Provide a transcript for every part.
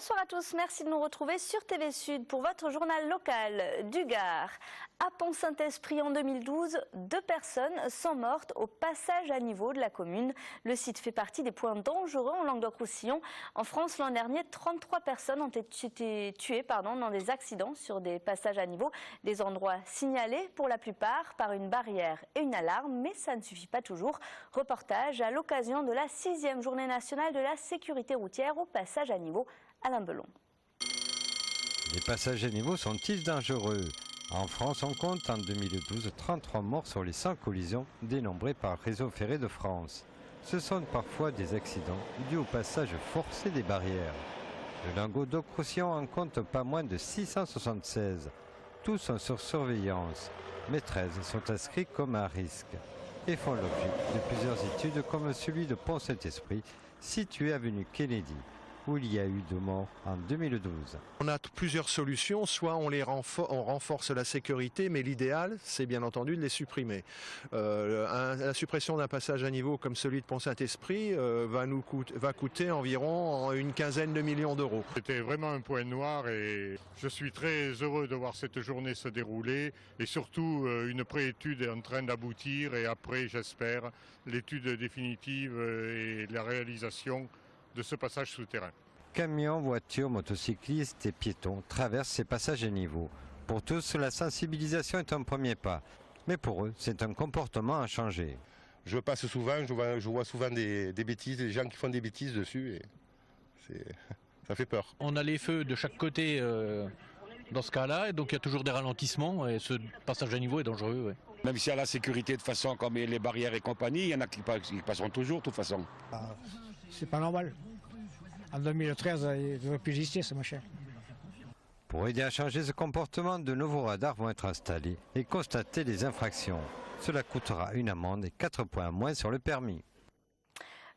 Bonsoir à tous, merci de nous retrouver sur TV Sud pour votre journal local du Gard. À Pont-Saint-Esprit en 2012, 2 personnes sont mortes au passage à niveau de la commune. Le site fait partie des points dangereux en Languedoc-Roussillon. En France, l'an dernier, 33 personnes ont été tuées dans des accidents sur des passages à niveau. Des endroits signalés pour la plupart par une barrière et une alarme, mais ça ne suffit pas toujours. Reportage à l'occasion de la 6e journée nationale de la sécurité routière au passage à niveau. Alain Belon. Les passages à niveau sont-ils dangereux? En France, on compte en 2012 33 morts sur les 100 collisions dénombrées par Réseau Ferré de France. Ce sont parfois des accidents dus au passage forcé des barrières. Le Languedoc-Roussillon en compte pas moins de 676. Tous sont sur surveillance, mais 13 sont inscrits comme à risque et font l'objet de plusieurs études comme celui de Pont-Saint-Esprit, situé avenue Kennedy, où il y a eu 2 morts en 2012. On a plusieurs solutions, soit on renforce la sécurité, mais l'idéal, c'est bien entendu de les supprimer. La suppression d'un passage à niveau comme celui de Pont-Saint-Esprit va coûter environ une quinzaine de millions d'euros. C'était vraiment un point noir et je suis très heureux de voir cette journée se dérouler et surtout une pré-étude est en train d'aboutir et après, j'espère, l'étude définitive et la réalisation de ce passage souterrain. Camions, voitures, motocyclistes et piétons traversent ces passages à niveau. Pour tous, la sensibilisation est un premier pas. Mais pour eux, c'est un comportement à changer. Je passe souvent, je vois souvent des bêtises, des gens qui font des bêtises dessus. Et ça fait peur. On a les feux de chaque côté dans ce cas-là, et donc il y a toujours des ralentissements et ce passage à niveau est dangereux. Ouais. Même s'il y a la sécurité de façon comme les barrières et compagnie, il y en a qui passeront toujours de toute façon. C'est pas normal. En 2013, il ne devrait plus exister ce machin. Pour aider à changer ce comportement, de nouveaux radars vont être installés et constater les infractions. Cela coûtera une amende et 4 points moins sur le permis.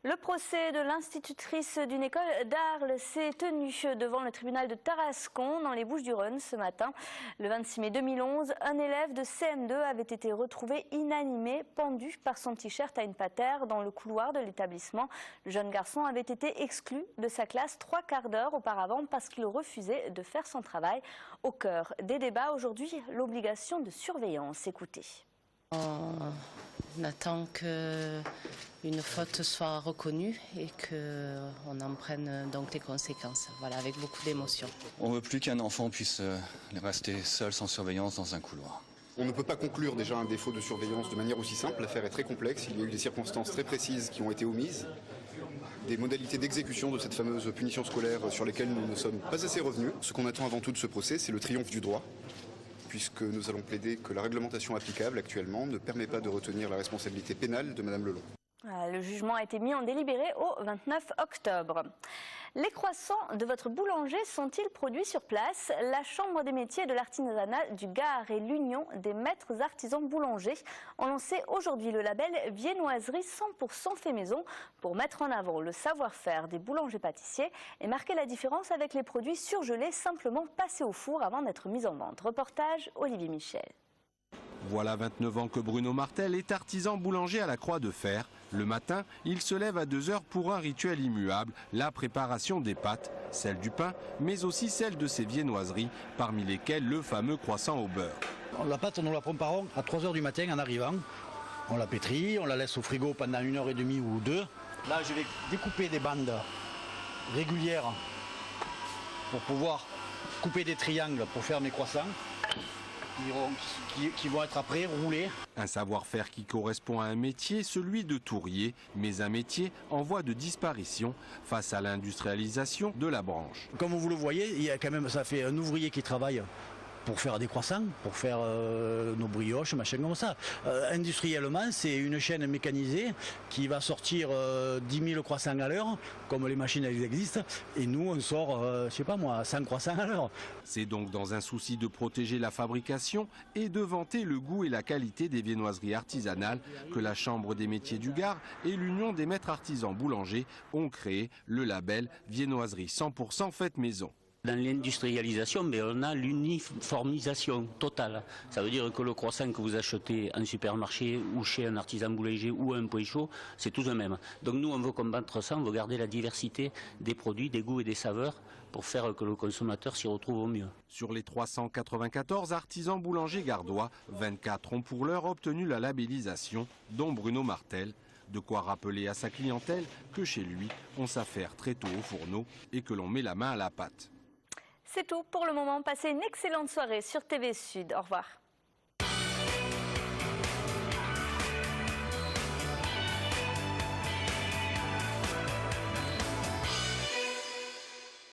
Le procès de l'institutrice d'une école d'Arles s'est tenu devant le tribunal de Tarascon dans les Bouches-du-Rhône ce matin. Le 26 mai 2011, un élève de CM2 avait été retrouvé inanimé, pendu par son t-shirt à une patère dans le couloir de l'établissement. Le jeune garçon avait été exclu de sa classe 3/4 d'heure auparavant parce qu'il refusait de faire son travail. Au cœur des débats aujourd'hui, l'obligation de surveillance. Écoutez. On attend qu'une faute soit reconnue et qu'on en prenne donc les conséquences, voilà, avec beaucoup d'émotion. On ne veut plus qu'un enfant puisse rester seul sans surveillance dans un couloir. On ne peut pas conclure déjà un défaut de surveillance de manière aussi simple. L'affaire est très complexe, il y a eu des circonstances très précises qui ont été omises, des modalités d'exécution de cette fameuse punition scolaire sur lesquelles nous ne sommes pas assez revenus. Ce qu'on attend avant tout de ce procès, c'est le triomphe du droit, puisque nous allons plaider que la réglementation applicable actuellement ne permet pas de retenir la responsabilité pénale de Mme Lelon. Le jugement a été mis en délibéré au 29 octobre. Les croissants de votre boulanger sont-ils produits sur place? La Chambre des métiers et de l'artisanat du Gard et l'Union des maîtres artisans boulangers ont lancé aujourd'hui le label Viennoiserie 100% fait maison pour mettre en avant le savoir-faire des boulangers-pâtissiers et marquer la différence avec les produits surgelés simplement passés au four avant d'être mis en vente. Reportage Olivier Michel. Voilà 29 ans que Bruno Martel est artisan boulanger à la Croix de Fer. Le matin, il se lève à 2 heures pour un rituel immuable, la préparation des pâtes, celle du pain, mais aussi celle de ses viennoiseries, parmi lesquelles le fameux croissant au beurre. La pâte, nous la préparons à 3 heures du matin en arrivant. On la pétrit, on la laisse au frigo pendant 1h30 ou 2. Là, je vais découper des bandes régulières pour pouvoir couper des triangles pour faire mes croissants. Qui vont être après roulés. Un savoir-faire qui correspond à un métier, celui de tourrier, mais un métier en voie de disparition face à l'industrialisation de la branche. Comme vous le voyez, il y a quand même, ça fait un ouvrier qui travaille pour faire des croissants, pour faire nos brioches, machin comme ça. Industriellement, c'est une chaîne mécanisée qui va sortir 10 000 croissants à l'heure, comme les machines elles existent, et nous on sort, je sais pas moi, 100 croissants à l'heure. C'est donc dans un souci de protéger la fabrication et de vanter le goût et la qualité des viennoiseries artisanales que la Chambre des métiers du Gard et l'Union des maîtres artisans boulangers ont créé le label Viennoiserie 100% faite maison. Dans l'industrialisation, on a l'uniformisation totale. Ça veut dire que le croissant que vous achetez en supermarché ou chez un artisan boulanger ou un point chaud, c'est tout le même. Donc nous, on veut combattre ça, on veut garder la diversité des produits, des goûts et des saveurs pour faire que le consommateur s'y retrouve au mieux. Sur les 394 artisans boulangers gardois, 24 ont pour l'heure obtenu la labellisation, dont Bruno Martel. De quoi rappeler à sa clientèle que chez lui, on s'affaire très tôt au fourneau et que l'on met la main à la pâte. C'est tout pour le moment. Passez une excellente soirée sur TV Sud. Au revoir.